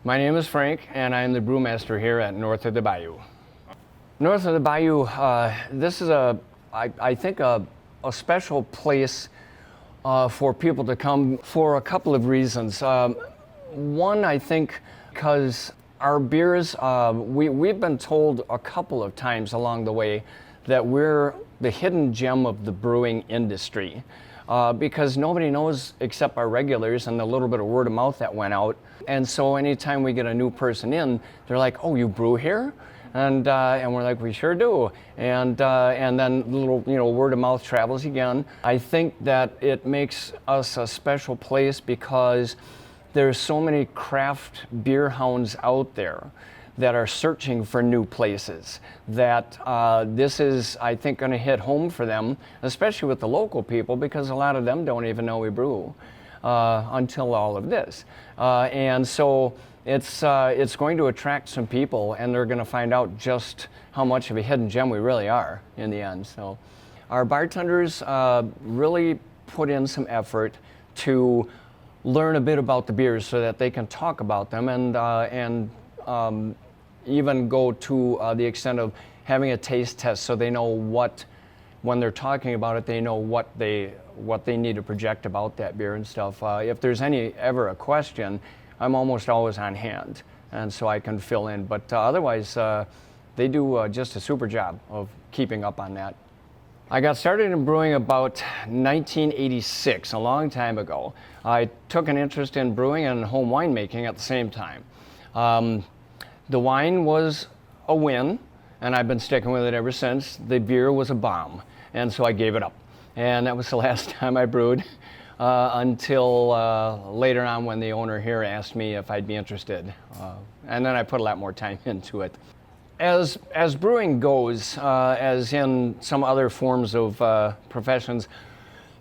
My name is Frank, and I'm the brewmaster here at North of the Bayou. North of the Bayou, this is I think a special place for people to come for a couple of reasons. One, I think, because our beers, we've been told a couple of times along the way that we're the hidden gem of the brewing industry. Because nobody knows except our regulars and the little bit of word of mouth that went out. And so anytime we get a new person in, they're like, "Oh, you brew here?" And we're like, "We sure do." And then little word of mouth travels again. I think that it makes us a special place because there's so many craft beer hounds out there that are searching for new places, that this is, I think, going to hit home for them, especially with the local people, because a lot of them don't even know we brew until all of this. And so it's going to attract some people, and they're going to find out just how much of a hidden gem we really are in the end. So our bartenders really put in some effort to learn a bit about the beers so that they can talk about them and even go to the extent of having a taste test so they know when they're talking about it, they know what they need to project about that beer and stuff. If there's ever a question, I'm almost always on hand, and so I can fill in. But otherwise, they do just a super job of keeping up on that. I got started in brewing about 1986, a long time ago. I took an interest in brewing and home winemaking at the same time. The wine was a win, and I've been sticking with it ever since. The beer was a bomb, and so I gave it up. And that was the last time I brewed until later on when the owner here asked me if I'd be interested. And then I put a lot more time into it. As brewing goes, as in some other forms of professions,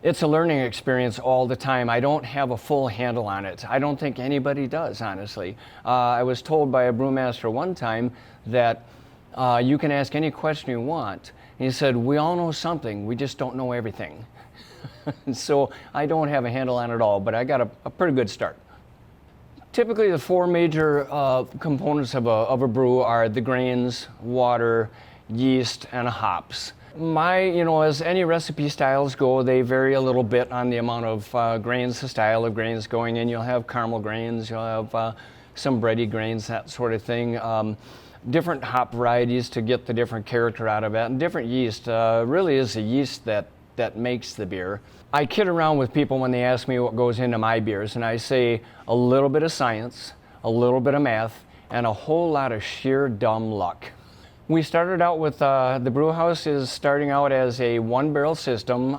it's a learning experience all the time. I don't have a full handle on it. I don't think anybody does, honestly. I was told by a brewmaster one time that you can ask any question you want. He said, "We all know something, we just don't know everything." So I don't have a handle on it all, but I got a pretty good start. Typically, the four major components of a brew are the grains, water, yeast, and hops. As any recipe styles go, they vary a little bit on the amount of grains, the style of grains going in. You'll have caramel grains, you'll have some bready grains, that sort of thing. Different hop varieties to get the different character out of it, and different yeast. Really is the yeast that makes the beer. I kid around with people when they ask me what goes into my beers, and I say a little bit of science, a little bit of math, and a whole lot of sheer dumb luck. We started out with, the brew house is starting out as a one barrel system.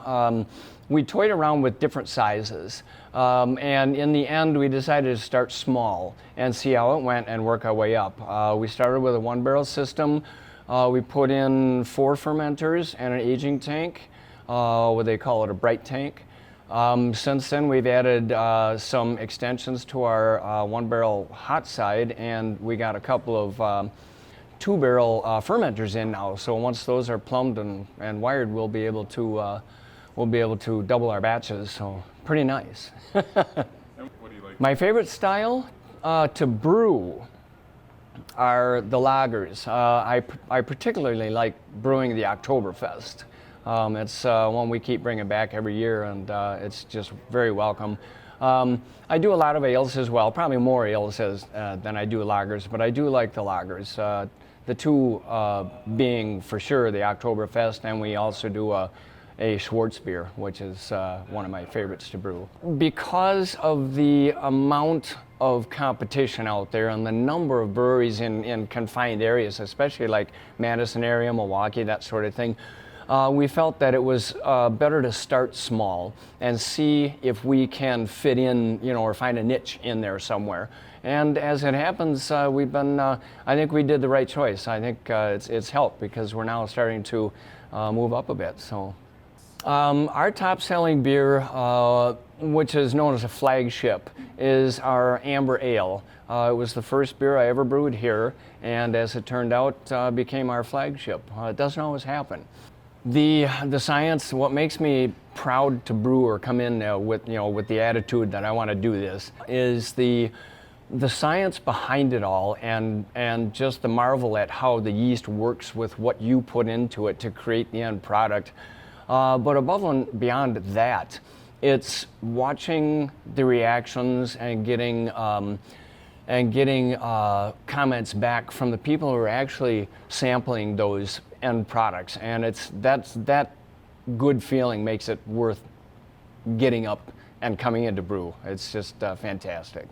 We toyed around with different sizes, and in the end we decided to start small and see how it went and work our way up. We started with a one barrel system. We put in 4 fermenters and an aging tank, what they call it, a bright tank. Since then we've added some extensions to our one barrel hot side, and we got a couple of 2 barrel fermenters in now. So once those are plumbed and wired, we'll be able to double our batches. So pretty nice. What do you like? My favorite style to brew are the lagers. I particularly like brewing the Oktoberfest. It's one we keep bringing back every year, and it's just very welcome. I do a lot of ales as well, probably more ales than I do lagers, but I do like the lagers. The two being for sure the Oktoberfest, and we also do a Schwarzbier, which is one of my favorites to brew. Because of the amount of competition out there and the number of breweries in confined areas, especially like Madison area, Milwaukee, that sort of thing, we felt that it was better to start small and see if we can fit in, or find a niche in there somewhere. And as it happens, we've been, I think we did the right choice. I think it's helped because we're now starting to move up a bit. So our top selling beer, which is known as a flagship, is our Amber Ale. It was the first beer I ever brewed here, and as it turned out, became our flagship. It doesn't always happen. The science, what makes me proud to brew or come in with the attitude that I want to do this, is the the science behind it all, and just the marvel at how the yeast works with what you put into it to create the end product. But above and beyond that, it's watching the reactions and getting comments back from the people who are actually sampling those end products, and that good feeling makes it worth getting up and coming into brew. It's just fantastic.